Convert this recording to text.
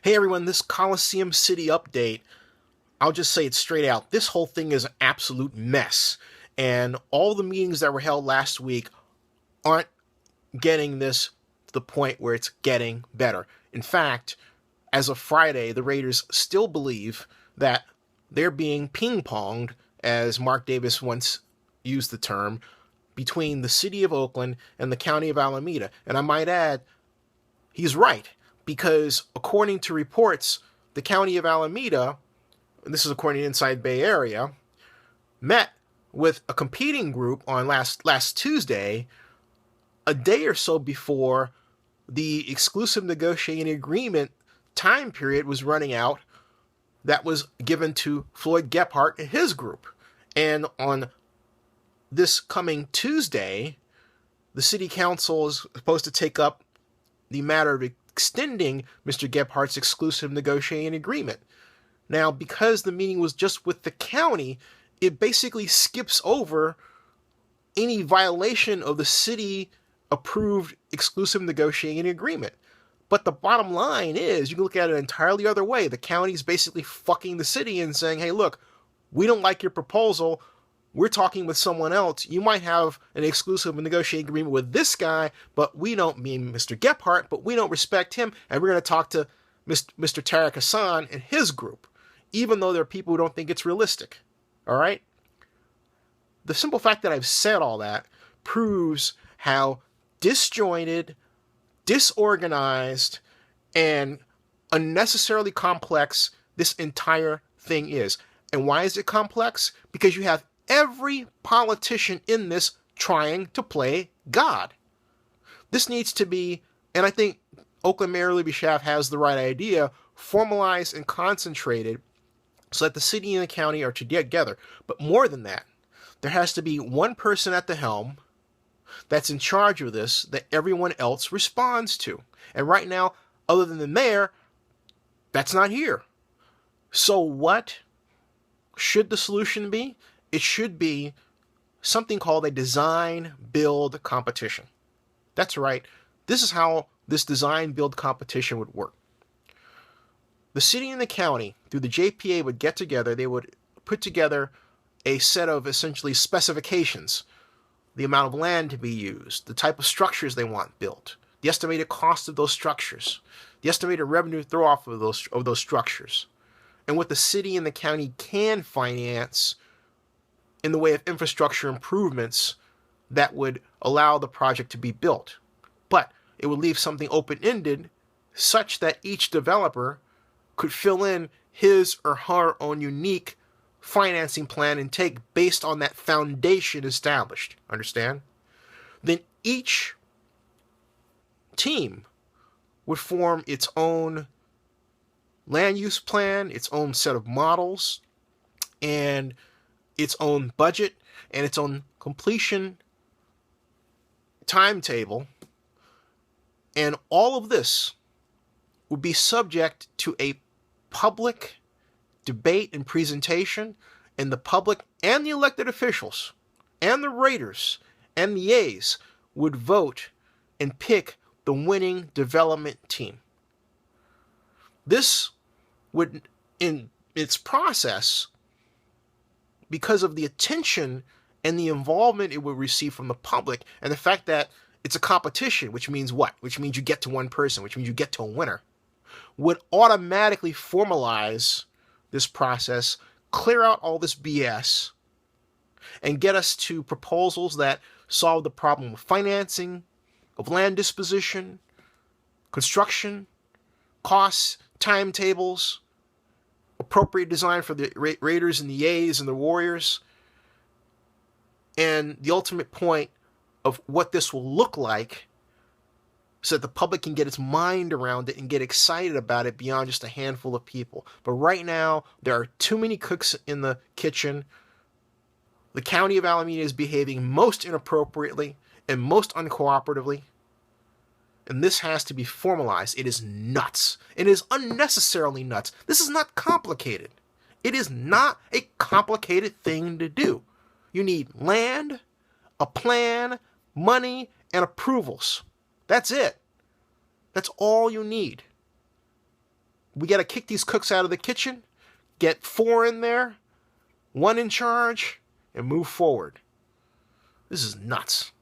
Hey everyone, this Coliseum City update, I'll just say it straight out. This whole thing is an absolute mess. And all the meetings that were held last week aren't getting this to the point where it's getting better. In fact, as of Friday, the Raiders still believe that they're being ping-ponged, as Mark Davis once used the term, between the city of Oakland and the county of Alameda. And I might add, he's right, because according to reports, the county of Alameda, and this is according to Inside Bay Area, met with a competing group on last Tuesday, a day or so before the exclusive negotiating agreement time period was running out that was given to Floyd Gephardt and his group. And on this coming Tuesday, the city council is supposed to take up the matter of extending Mr. Gephardt's exclusive negotiating agreement. Now, because the meeting was just with the county, it basically skips over any violation of the city-approved exclusive negotiating agreement. But the bottom line is, you can look at it an entirely other way. The county's basically fucking the city and saying, hey, look, we don't like your proposal. We're talking with someone else. You might have an exclusive negotiating agreement with this guy, but we don't mean Mr. Gephardt, but we don't respect him, and we're going to talk to Mr. Tariq Hassan and his group, even though there are people who don't think it's realistic. All right? The simple fact that I've said all that proves how disjointed, disorganized, and unnecessarily complex this entire thing is. And why is it complex? Because you have every politician in this trying to play God. This needs to be, and I think Oakland Mayor Libby Schaaf has the right idea, formalized and concentrated so that the city and the county are together. But more than that, there has to be one person at the helm that's in charge of this that everyone else responds to. And right now, other than the mayor, that's not here. So what should the solution be? It should be something called a design-build competition. That's right. This is how this design-build competition would work. The city and the county, through the JPA, would get together. They would put together a set of essentially specifications, the amount of land to be used, the type of structures they want built, the estimated cost of those structures, the estimated revenue throw off of those structures, and what the city and the county can finance in the way of infrastructure improvements that would allow the project to be built. But it would leave something open-ended such that each developer could fill in his or her own unique financing plan and take based on that foundation established. Understand? Then each team would form its own land use plan, its own set of models, and its own budget, and its own completion timetable. And all of this would be subject to a public debate and presentation, and the public and the elected officials and the Raiders and the A's would vote and pick the winning development team. This would, in its process, because of the attention and the involvement it would receive from the public, and the fact that it's a competition, which means what? Which means you get to one person, which means you get to a winner, would automatically formalize this process, clear out all this BS, and get us to proposals that solve the problem of financing, of land disposition, construction, costs, timetables, appropriate design for the Raiders and the A's and the Warriors, and the ultimate point of what this will look like so that the public can get its mind around it and get excited about it beyond just a handful of people. But right now, there are too many cooks in the kitchen. The county of Alameda is behaving most inappropriately and most uncooperatively. And this has to be formalized. It is nuts. It is unnecessarily nuts. This is not complicated. It is not a complicated thing to do. You need land, a plan, money, and approvals. That's it. That's all you need. We got to kick these cooks out of the kitchen, get 4 in there, 1 in charge, and move forward. This is nuts.